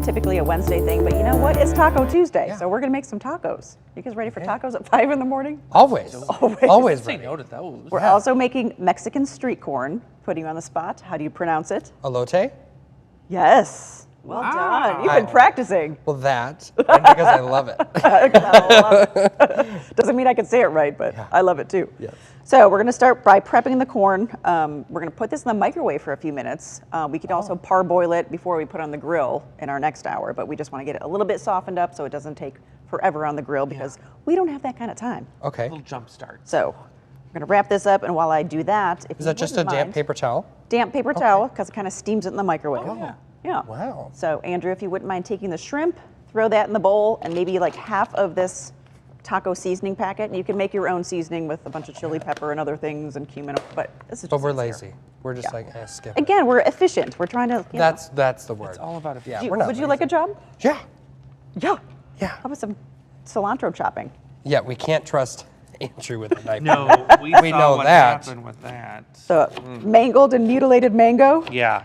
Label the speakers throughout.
Speaker 1: typically a Wednesday thing, but you know what? It's Taco Tuesday,
Speaker 2: Yeah.
Speaker 1: so we're gonna make some tacos. You guys ready for tacos at 5 in the morning?
Speaker 2: Always. Always
Speaker 3: Say
Speaker 2: ready.
Speaker 3: no to those.
Speaker 1: We're also making Mexican street corn. Putting you on the spot. How do you pronounce it?
Speaker 2: Elote?
Speaker 1: Yes. Well
Speaker 3: Wow.
Speaker 1: done. You've been practicing.
Speaker 2: Well, that, and because I love it.
Speaker 1: Doesn't mean I can say it right, but
Speaker 2: Yeah.
Speaker 1: I love it too.
Speaker 2: Yes.
Speaker 1: So we're going to start by prepping the corn. We're going to put this in the microwave for a few minutes. We could also parboil it before we put on the grill in our next hour, but we just want to get it a little bit softened up so it doesn't take forever on the grill because we don't have that kind of time.
Speaker 2: Okay.
Speaker 3: A little jump start.
Speaker 1: So we're going to wrap this up, and while I do that, if
Speaker 2: Is that just a damp paper towel?
Speaker 1: Damp paper towel, because it kind of steams it in the microwave.
Speaker 3: Oh, yeah.
Speaker 1: Yeah.
Speaker 2: Wow.
Speaker 1: So Andrew, if you wouldn't mind taking the shrimp, throw that in the bowl, and maybe like half of this taco seasoning packet, and you can make your own seasoning with a bunch of chili pepper and other things and cumin, but this is
Speaker 2: But
Speaker 1: just
Speaker 2: we're
Speaker 1: easier.
Speaker 2: lazy. We're just like, skip it.
Speaker 1: Again, we're efficient. We're trying to, you know.
Speaker 2: That's the word.
Speaker 3: It's all about
Speaker 2: Yeah,
Speaker 1: Do-
Speaker 2: we're not
Speaker 1: would you
Speaker 2: lazy.
Speaker 1: like a job?
Speaker 2: Yeah.
Speaker 1: Yeah.
Speaker 2: Yeah.
Speaker 1: How about some cilantro chopping?
Speaker 2: Yeah, we can't trust Andrew with a knife.
Speaker 3: No, we
Speaker 2: We
Speaker 3: saw
Speaker 2: know
Speaker 3: what
Speaker 2: that.
Speaker 3: happened with that.
Speaker 1: So mangled and mutilated mango?
Speaker 3: Yeah,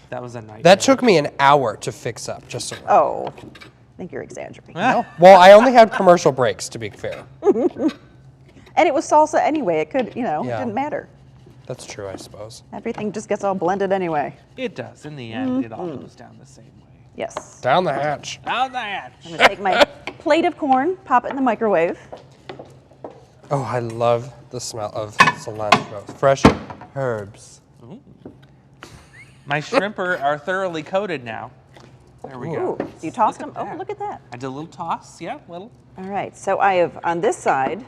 Speaker 3: that was a nightmare.
Speaker 2: That took me an hour to fix up, just so.
Speaker 1: Oh, I think you're exaggerating.
Speaker 2: No. Well, I only had commercial breaks, to be fair.
Speaker 1: And it was salsa anyway. It could, you know, it
Speaker 2: Yeah.
Speaker 1: didn't matter.
Speaker 2: That's true, I suppose.
Speaker 1: Everything just gets all blended anyway.
Speaker 3: It does. In the end, it all goes down the same way.
Speaker 1: Yes.
Speaker 2: Down the hatch.
Speaker 3: How's that?
Speaker 1: I'm gonna take my plate of corn, pop it in the microwave.
Speaker 2: Oh, I love the smell of cilantro. Fresh herbs.
Speaker 3: My shrimp are thoroughly coated now. There we go.
Speaker 1: Ooh, so you tossed
Speaker 3: Look
Speaker 1: them?
Speaker 3: at
Speaker 1: Oh,
Speaker 3: that.
Speaker 1: look at that.
Speaker 3: I did a little toss. Yeah, little.
Speaker 1: All right, so I have, on this side,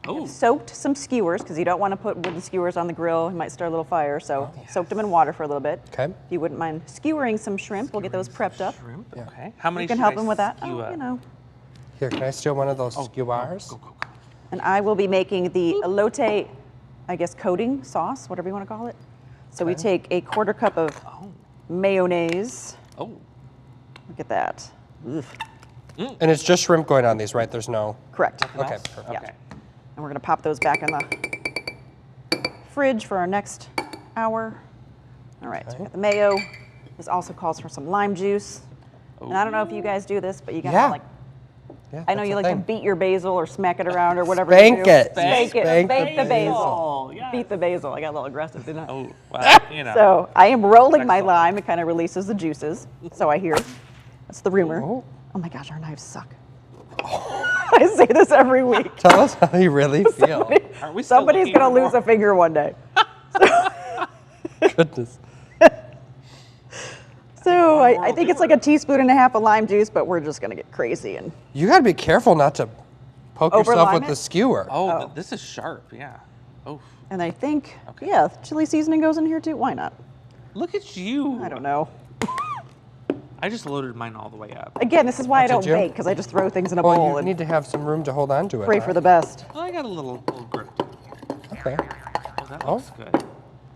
Speaker 3: Oh,
Speaker 1: soaked some skewers, because you don't want to put wooden skewers on the grill. It might start a little fire, so soaked them in water for a little bit.
Speaker 2: Okay.
Speaker 1: If you wouldn't mind skewering some shrimp, we'll get those prepped up.
Speaker 3: shrimp. Okay. How many
Speaker 1: You can
Speaker 3: should
Speaker 1: help
Speaker 3: I
Speaker 1: them with that.
Speaker 3: skew
Speaker 1: Oh,
Speaker 3: up?
Speaker 1: you know.
Speaker 2: Here, can I steal one of those skewers?
Speaker 3: Go.
Speaker 1: And I will be making the elote, I guess, coating sauce, whatever you want to call it. So we take a quarter cup of
Speaker 3: Oh.
Speaker 1: mayonnaise.
Speaker 3: Oh.
Speaker 1: Look at that. Ugh.
Speaker 2: And it's just shrimp going on these, right? There's no.
Speaker 1: Correct.
Speaker 2: Okay.
Speaker 3: Else?
Speaker 2: Perfect.
Speaker 1: Yeah.
Speaker 3: Okay.
Speaker 1: And we're gonna pop those back in the fridge for our next hour. All right,
Speaker 2: Okay.
Speaker 1: got the mayo. This also calls for some lime juice. And I don't know if you guys do this, but you gotta
Speaker 2: Yeah.
Speaker 1: like,
Speaker 2: Yeah,
Speaker 1: I know
Speaker 2: that's
Speaker 1: you
Speaker 2: a
Speaker 1: like
Speaker 2: thing.
Speaker 1: to beat your basil or smack it around or whatever
Speaker 2: Spank
Speaker 1: you do.
Speaker 2: it.
Speaker 1: Spank it.
Speaker 2: Spank
Speaker 1: Spank
Speaker 2: the
Speaker 1: the basil.
Speaker 3: basil. Yes.
Speaker 1: Beat the basil. I got a little aggressive, didn't I?
Speaker 3: Oh, well, you know.
Speaker 1: So I am rolling my
Speaker 3: Excellent.
Speaker 1: lime. It kind of releases the juices. So I hear. That's the rumor.
Speaker 2: Oh.
Speaker 1: Oh my gosh, our knives suck. I say this every week.
Speaker 2: Tell us how you really feel.
Speaker 3: Are we still
Speaker 1: Somebody's
Speaker 3: looking
Speaker 1: gonna
Speaker 3: for
Speaker 1: lose
Speaker 3: more?
Speaker 1: a finger one day.
Speaker 2: Goodness.
Speaker 1: So I think it's like a teaspoon and a half of lime juice, but we're just gonna get crazy and
Speaker 2: You gotta be careful not to poke yourself
Speaker 1: Overlime
Speaker 2: with
Speaker 1: it?
Speaker 2: the skewer.
Speaker 3: Oh,
Speaker 1: Oh.
Speaker 3: this is sharp. Yeah. Oh,
Speaker 1: and I think
Speaker 3: Okay.
Speaker 1: yeah, chili seasoning goes in here too. Why not?
Speaker 3: look at you.
Speaker 1: I don't know.
Speaker 3: I just loaded mine all the way up.
Speaker 1: Again, this is why I
Speaker 2: That's
Speaker 1: don't
Speaker 2: what you-
Speaker 1: bake because I just throw things in a
Speaker 2: Well,
Speaker 1: bowl
Speaker 2: you
Speaker 1: and
Speaker 2: need to have some room to hold on to it.
Speaker 1: pray for the best.
Speaker 3: Well, I got a little grip.
Speaker 2: Okay.
Speaker 3: Oh, that
Speaker 2: Oh.
Speaker 3: looks good.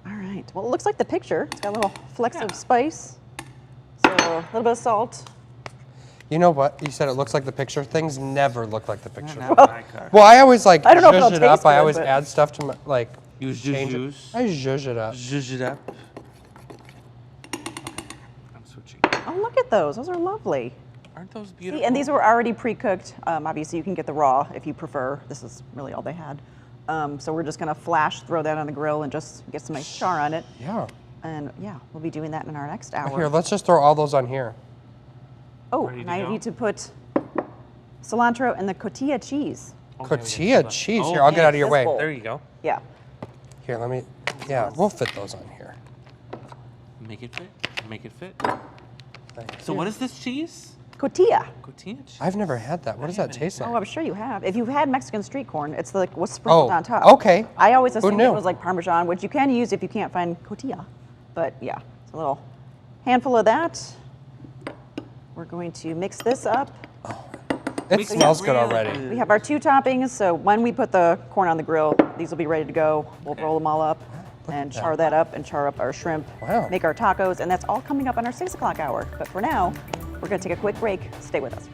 Speaker 1: All right. Well, it looks like the picture. It's got a little flecks of spice. So a little bit of salt.
Speaker 2: You know what? You said it looks like the picture. Things never look like the picture.
Speaker 3: Not my car.
Speaker 2: Well, I always like
Speaker 1: I don't know if it'll
Speaker 2: zhuzh it up.
Speaker 1: taste
Speaker 2: I
Speaker 1: good,
Speaker 2: always
Speaker 1: but-
Speaker 2: add stuff to my, like,
Speaker 3: You
Speaker 2: change it.
Speaker 3: juice.
Speaker 2: I zhuzh it up.
Speaker 3: Zhuzh it up. I'm switching.
Speaker 1: Oh, look at those. Those are lovely.
Speaker 3: Aren't those beautiful?
Speaker 1: See, and these were already pre-cooked. Obviously, you can get the raw if you prefer. This is really all they had. So we're just gonna throw that on the grill and just get some nice char on it.
Speaker 2: Yeah.
Speaker 1: And yeah, we'll be doing that in our next hour.
Speaker 2: Here, let's just throw all those on here.
Speaker 1: Oh,
Speaker 3: Ready
Speaker 1: and
Speaker 3: to
Speaker 1: I
Speaker 3: go?
Speaker 1: need to put cilantro and the cotija cheese.
Speaker 3: Okay,
Speaker 2: Tortilla
Speaker 3: this
Speaker 2: cheese.
Speaker 3: one.
Speaker 2: Here, I'll get out of your
Speaker 1: this
Speaker 2: way.
Speaker 1: bowl.
Speaker 3: There you go.
Speaker 1: Yeah.
Speaker 2: Here, let me. Yeah, we'll fit those on here.
Speaker 3: Make it fit. Make it fit.
Speaker 2: Thank
Speaker 3: So what is this cheese?
Speaker 1: Cotija.
Speaker 3: Cotija cheese.
Speaker 2: I've never had that. What does that
Speaker 3: haven't
Speaker 2: taste
Speaker 1: Oh,
Speaker 2: like?
Speaker 1: I'm sure you have. If you've had Mexican street corn, it's like what's sprinkled
Speaker 2: Oh,
Speaker 1: on top.
Speaker 2: okay.
Speaker 1: I always
Speaker 2: Who
Speaker 1: assumed
Speaker 2: knew?
Speaker 1: it was like Parmesan, which you can use if you can't find cotija. But yeah, it's a little handful of that. We're going to mix this up.
Speaker 2: It
Speaker 3: Makes it
Speaker 2: smells good
Speaker 3: really
Speaker 2: already.
Speaker 3: good.
Speaker 1: We have our two toppings, so when we put the corn on the grill, these will be ready to go. We'll roll them all up and char that up and char up our shrimp,
Speaker 2: Wow.
Speaker 1: make our tacos, and that's all coming up on our 6 o'clock hour. But for now, we're gonna take a quick break. Stay with us.